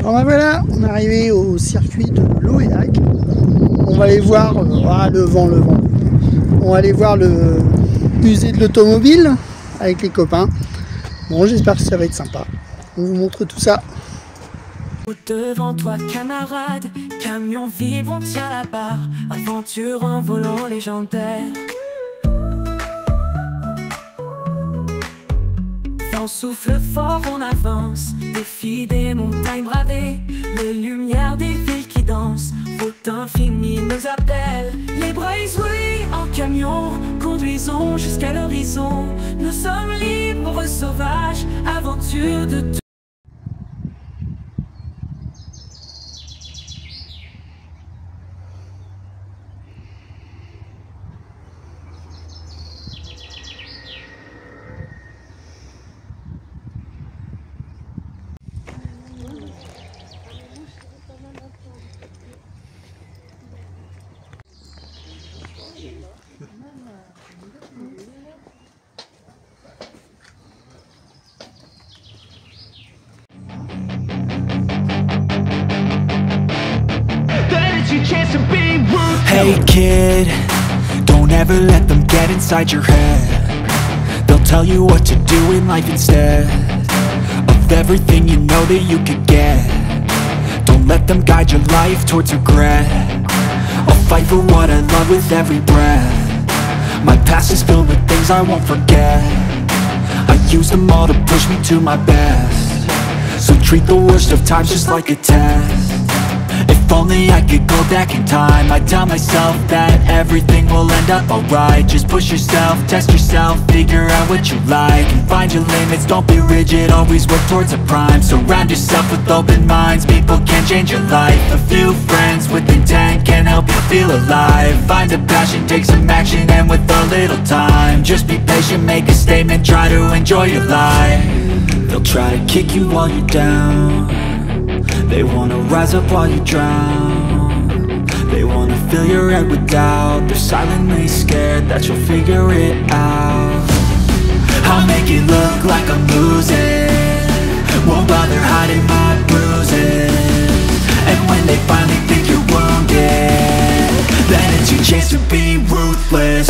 Bon ben voilà, on est arrivé au circuit de l'Oéac. On va aller voir le vent. On va aller voir le musée de l'automobile avec les copains. Bon, j'espère que ça va être sympa. On vous montre tout ça. Devant toi camarade, camion vide, on tient la barre. Aventure en volant légendaire. Vent souffle fort, on avance. Défi des montagnes bravées, les lumières des villes qui dansent. Route infinie nous appelle. Les bras essoués en camion, conduisons jusqu'à l'horizon. Nous sommes libres, sauvages, aventure de tout. Hey kid, don't ever let them get inside your head. They'll tell you what to do in life instead of everything you know that you could get. Don't let them guide your life towards regret. I'll fight for what I love with every breath. My past is filled with things I won't forget. I use them all to push me to my best. So treat the worst of times just like a test. If only I could go back in time, I'd tell myself that everything will end up alright. Just push yourself, test yourself, figure out what you like, and find your limits, don't be rigid, always work towards a prime. Surround yourself with open minds, people can change your life. A few friends with intent can help you feel alive. Find a passion, take some action, and with a little time, just be patient, make a statement, try to enjoy your life. They'll try to kick you while you're down. They wanna rise up while you drown. They wanna fill your head with doubt. They're silently scared that you'll figure it out. I'll make it look like I'm losing, won't bother hiding my bruises. And when they finally think you're wounded, then it's your chance to be ruthless.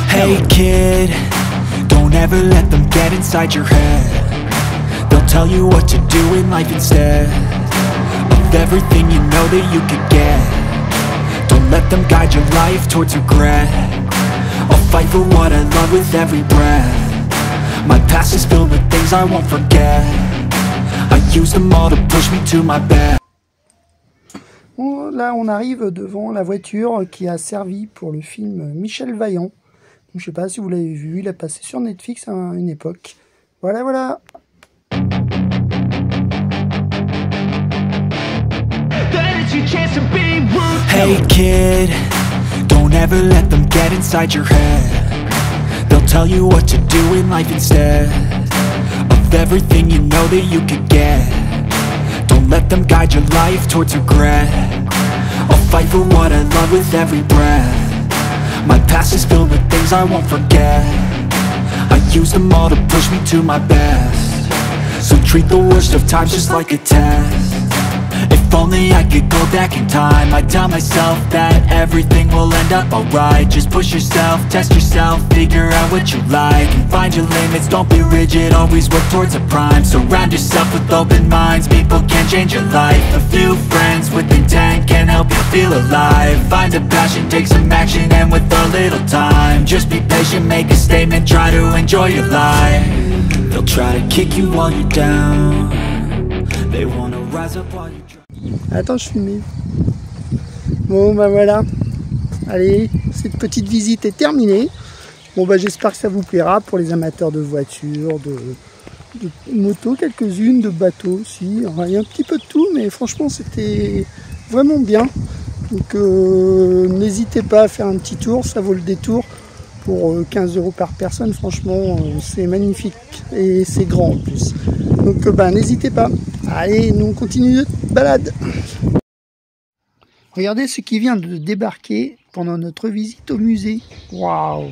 Hey kid, don't ever let them get inside your head. They'll tell you what to do in life instead of everything you know that you could get. Don't let them guide your life towards regret. I'll fight for what I love with every breath. My past is filled with things I won't forget. I use them all to push me to my best. Bon, là, on arrive devant la voiture qui a servi pour le film Michel Vaillant. Je ne sais pas si vous l'avez vu, il a passé sur Netflix à une époque. Voilà, voilà. Hey kid, don't ever let them get inside your head. They'll tell you what to do in life instead of everything you know that you could get. Don't let them guide your life towards regret. I'll fight for what I love with every breath. My past is filled with things I won't forget. I use them all to push me to my best. So treat the worst of times just like a test. If only I could go back in time, I'd tell myself that everything will end up alright. Just push yourself, test yourself, figure out what you like, and find your limits, don't be rigid, always work towards a prime. Surround yourself with open minds, people can change your life. A few friends with intent can help you feel alive. Find a passion, take some action, and with a little time, just be patient, make a statement, try to enjoy your life. They'll try to kick you while you're down. They wanna rise up while you drown. Attends, je filme. Bon, bah voilà. Allez, cette petite visite est terminée. Bon, bah j'espère que ça vous plaira pour les amateurs de voitures, de motos, quelques-unes, de bateaux aussi. Il y a un petit peu de tout, mais franchement, c'était vraiment bien. Donc n'hésitez pas à faire un petit tour, ça vaut le détour. Pour 15 € par personne, franchement, c'est magnifique et c'est grand en plus. Donc n'hésitez pas. Allez, nous on continue notre balade. Regardez ce qui vient de débarquer pendant notre visite au musée. Waouh!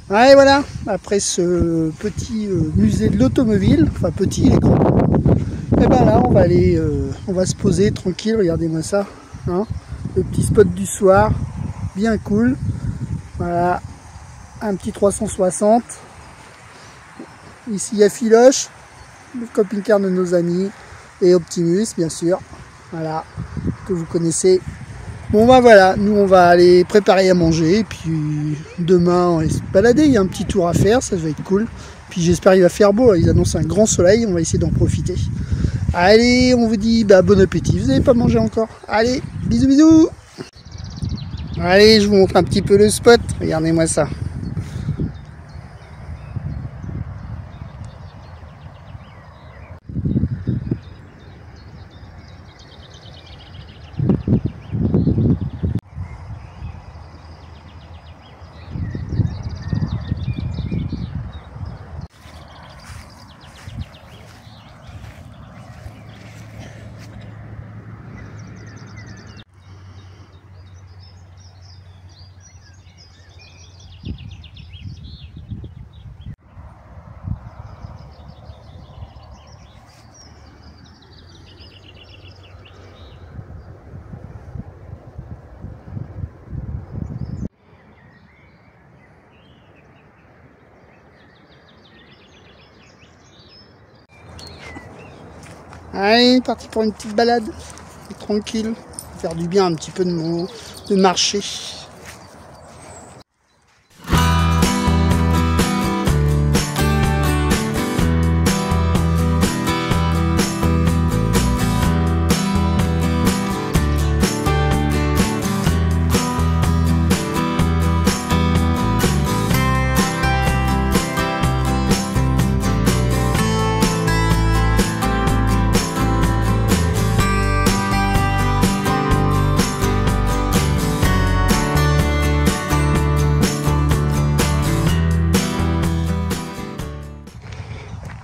Ouais, voilà, après ce petit musée de l'automobile, enfin petit, il est grand, et ben là on va aller, on va se poser tranquille, regardez-moi ça, hein, le petit spot du soir, bien cool, voilà, un petit 360, ici il y a Philoche, le camping-car de nos amis, et Optimus bien sûr, voilà, que vous connaissez. Bon bah voilà, nous on va aller préparer à manger et puis demain on va se balader, il y a un petit tour à faire, ça va être cool. Puis j'espère qu'il va faire beau, ils annoncent un grand soleil, on va essayer d'en profiter. Allez, on vous dit bon appétit, vous n'avez pas mangé encore. Allez, bisous bisous. Allez, je vous montre un petit peu le spot, regardez-moi ça. Allez, parti pour une petite balade, tranquille, faire du bien un petit peu de marcher.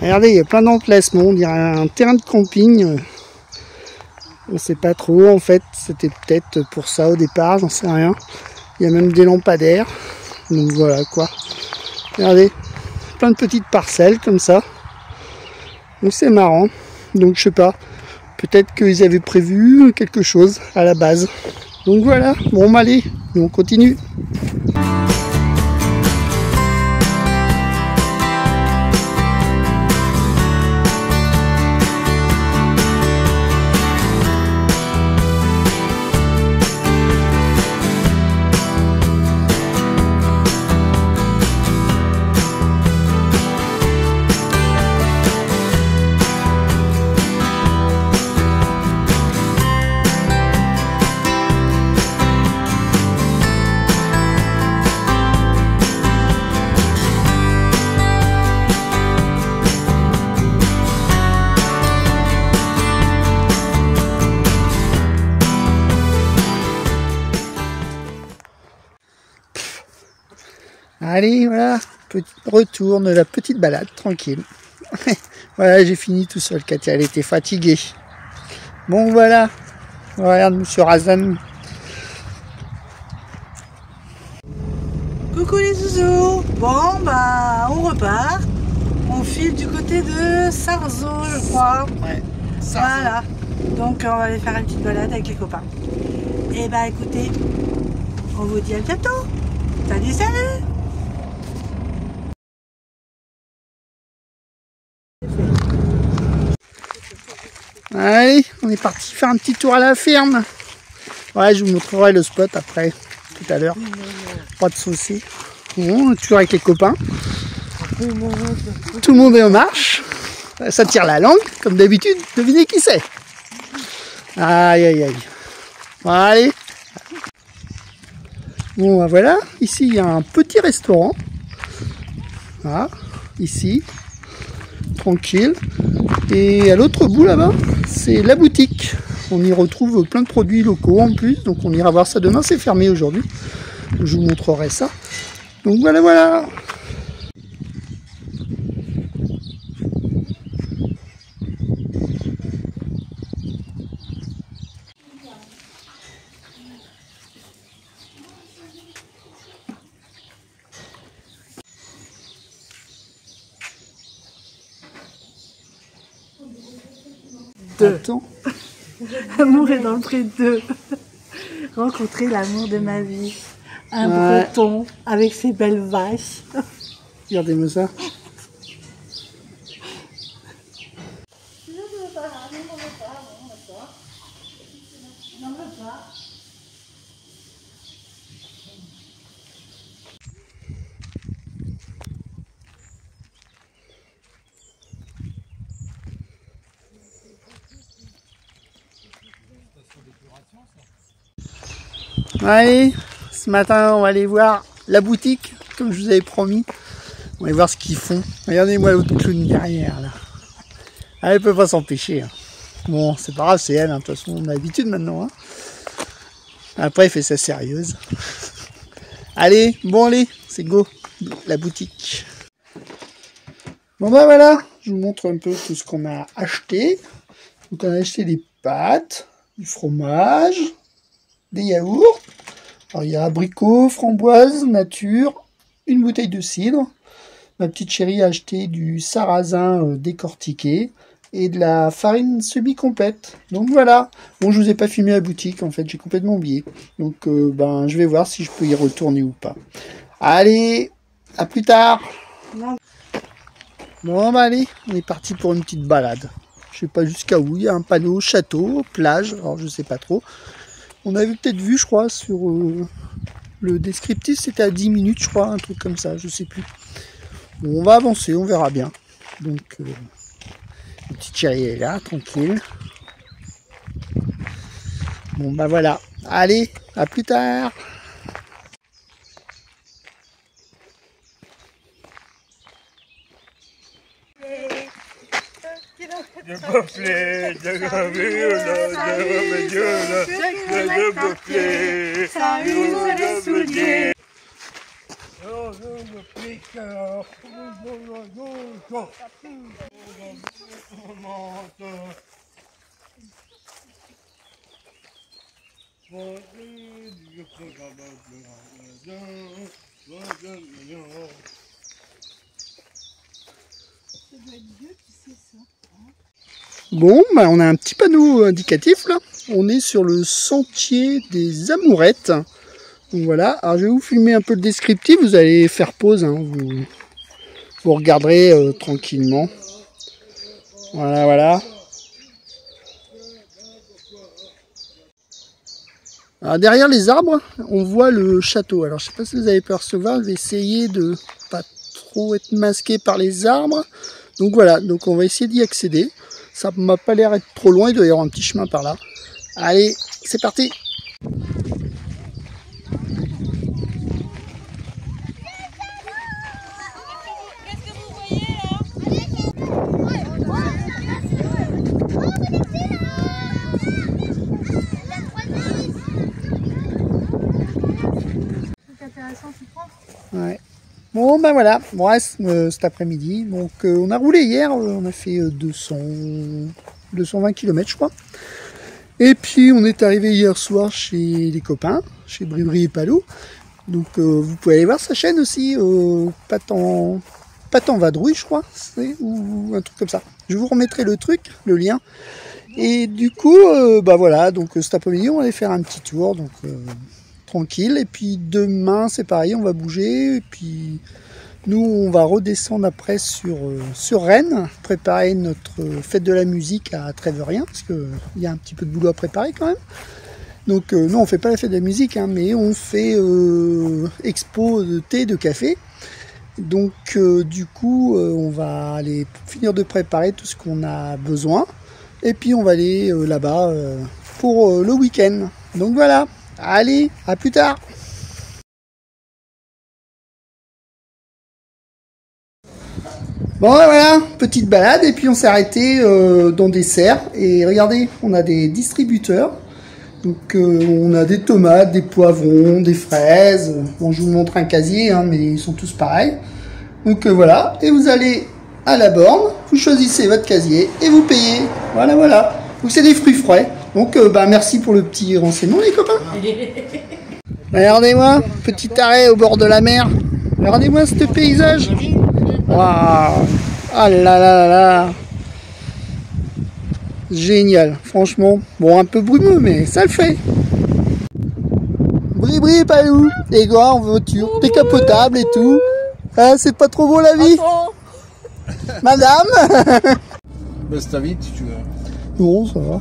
Regardez, il y a plein d'emplacements, on dirait un terrain de camping. On ne sait pas trop, en fait, c'était peut-être pour ça au départ, j'en sais rien. Il y a même des lampadaires, donc voilà quoi. Regardez, plein de petites parcelles comme ça. Donc c'est marrant, donc je sais pas, peut-être qu'ils avaient prévu quelque chose à la base. Donc voilà, bon allez, nous on continue. Allez, voilà, petit retour de la petite balade, tranquille. Voilà, j'ai fini tout seul, Katia, elle était fatiguée. Bon, voilà, regarde Monsieur Razan. Coucou les zouzous. Bon, bah, on repart. On file du côté de Sarzeau, je crois. Ouais, voilà. Donc, on va aller faire une petite balade avec les copains. Et bah, écoutez, on vous dit à bientôt. Salut, salut! Allez, on est parti faire un petit tour à la ferme. Ouais, je vous montrerai le spot après, tout à l'heure. Pas de soucis. Bon, on est toujours avec les copains. Tout le monde est en marche. Ça tire la langue, comme d'habitude. Devinez qui c'est. Aïe, aïe, aïe. Bon, allez. Bon, ben voilà. Ici, il y a un petit restaurant. Voilà, ici. Tranquille. Et à l'autre bout, là-bas, c'est la boutique. On y retrouve plein de produits locaux en plus. Donc, on ira voir ça demain. C'est fermé aujourd'hui. Je vous montrerai ça. Donc, voilà, voilà. Attends. Amour est dans le pré 2. Rencontrer l'amour de ma vie. Un breton avec ses belles vaches. Regardez-moi ça. Allez, ce matin on va aller voir la boutique, comme je vous avais promis. On va aller voir ce qu'ils font. Regardez-moi l'autre clown derrière là. Elle peut pas s'empêcher. Hein. Bon, c'est pas grave, c'est elle, hein. De toute façon on a l'habitude maintenant. Hein. Après elle fait ça sérieuse. Allez, bon allez, c'est go, la boutique. Bon bah voilà, je vous montre un peu tout ce qu'on a acheté. Donc on a acheté des pâtes, du fromage, des yaourts. Alors il y a abricots, framboises, nature, une bouteille de cidre. Ma petite chérie a acheté du sarrasin décortiqué et de la farine semi-complète. Donc voilà. Bon, je vous ai pas filmé la boutique en fait, j'ai complètement oublié. Donc ben je vais voir si je peux y retourner ou pas. Allez, à plus tard. Bon bah allez, on est parti pour une petite balade. Je sais pas jusqu'à où, il y a un panneau château, plage, alors je sais pas trop. On avait peut-être vu, je crois, sur le descriptif, c'était à 10 minutes, je crois, un truc comme ça, je sais plus. Bon, on va avancer, on verra bien. Donc, le petit chéri est là, tranquille. Bon, bah voilà. Allez, à plus tard. Bon, bah on a un petit panneau indicatif là. On est sur le sentier des Amourettes. Donc voilà, alors je vais vous filmer un peu le descriptif. Vous allez faire pause, hein. Vous regarderez tranquillement. Voilà, voilà. Alors derrière les arbres, on voit le château. Alors je sais pas si vous avez pu percevoir, je vais essayer de pas trop être masqué par les arbres. Donc voilà, donc on va essayer d'y accéder. Ça m'a pas l'air d'être trop loin, il doit y avoir un petit chemin par là. Allez, c'est parti! Ouais. Bon ben voilà, on reste cet après-midi. Donc on a roulé hier, on a fait 220 km je crois. Et puis on est arrivé hier soir chez les copains, chez Bribri et Palou. Donc vous pouvez aller voir sa chaîne aussi, Patan Vadrouille je crois, ou un truc comme ça. Je vous remettrai le truc, le lien. Et du coup, bah voilà, donc cet après-midi on va aller faire un petit tour, donc tranquille. Et puis demain c'est pareil, on va bouger. Et puis nous on va redescendre après sur Rennes, préparer notre fête de la musique à Tréverien, parce qu'il y a un petit peu de boulot à préparer quand même. Donc non, on fait pas la fête de la musique, hein, mais on fait expo de thé, de café. Donc du coup, on va aller finir de préparer tout ce qu'on a besoin. Et puis on va aller là-bas pour le week-end. Donc voilà, allez, à plus tard. Bon voilà, petite balade et puis on s'est arrêté dans des serres et regardez, on a des distributeurs. Donc on a des tomates, des poivrons, des fraises. Bon, je vous montre un casier, hein, mais ils sont tous pareils. Donc voilà, et vous allez à la borne, vous choisissez votre casier et vous payez. Voilà, voilà. Donc c'est des fruits frais. Donc merci pour le petit renseignement les copains. Regardez-moi, petit arrêt au bord de la mer. Regardez-moi ce paysage. Waouh! Ah là là là là! Génial, franchement. Bon, un peu brumeux, mais ça le fait. Bri-bri, palou. Et quoi en voiture? Décapotable et tout. Ah, c'est pas trop beau la vie? Madame? Baisse ta vite si tu veux. Non, ça va.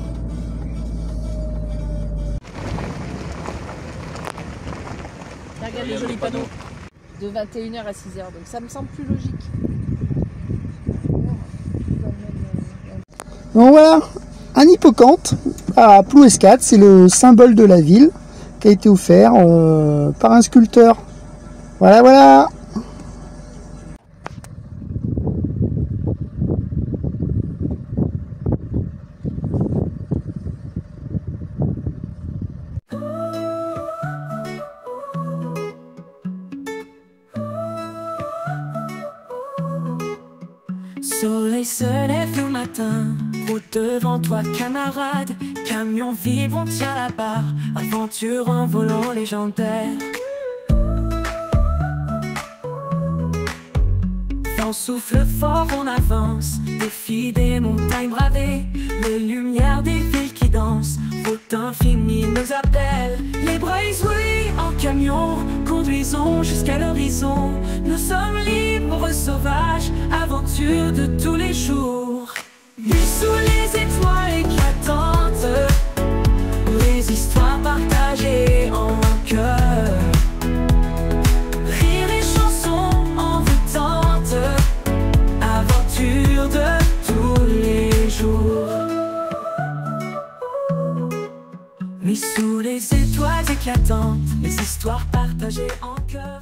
Regarde les jolis panneaux. De 21h à 6h, donc ça me semble plus logique. Donc voilà, un hippocampe à Plouescat, c'est le symbole de la ville qui a été offert par un sculpteur. Voilà, voilà. Soleil se lève le matin, route devant toi camarade. Camion vide, on tient la barre, aventure en volant légendaire. Vent souffle fort, on avance, défi des montagnes bravées, les lumières des villes qui dansent, route infinie nous appelle. Les Braves, oui, en camion, conduisons jusqu'à l'horizon. Nous sommes libres, sauvages, aventure de tous les jours. Nus sous les étoiles éclatantes, les histoires partagées en un cœur. Rire et chansons envoûtantes, aventure de tous les jours. Nus sous les étoiles éclatantes, les histoires partagées en cœur.